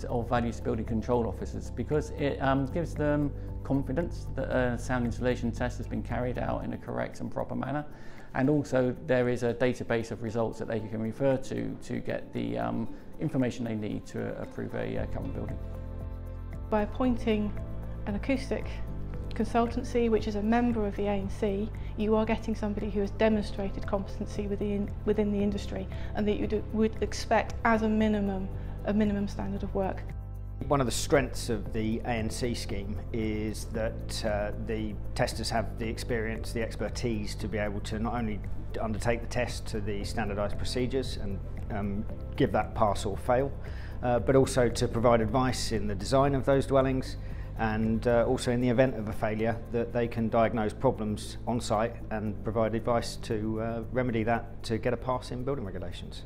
use of values building control officers, because it gives them confidence that a sound insulation test has been carried out in a correct and proper manner, and also there is a database of results that they can refer to get the information they need to approve a current building. By appointing an acoustic consultancy, which is a member of the ANC, you are getting somebody who has demonstrated competency within the industry, and that you would expect as a minimum standard of work. One of the strengths of the ANC scheme is that the testers have the experience, the expertise to be able to not only undertake the test to the standardised procedures and give that pass or fail, but also to provide advice in the design of those dwellings, and also in the event of a failure that they can diagnose problems on site and provide advice to remedy that to get a pass in building regulations.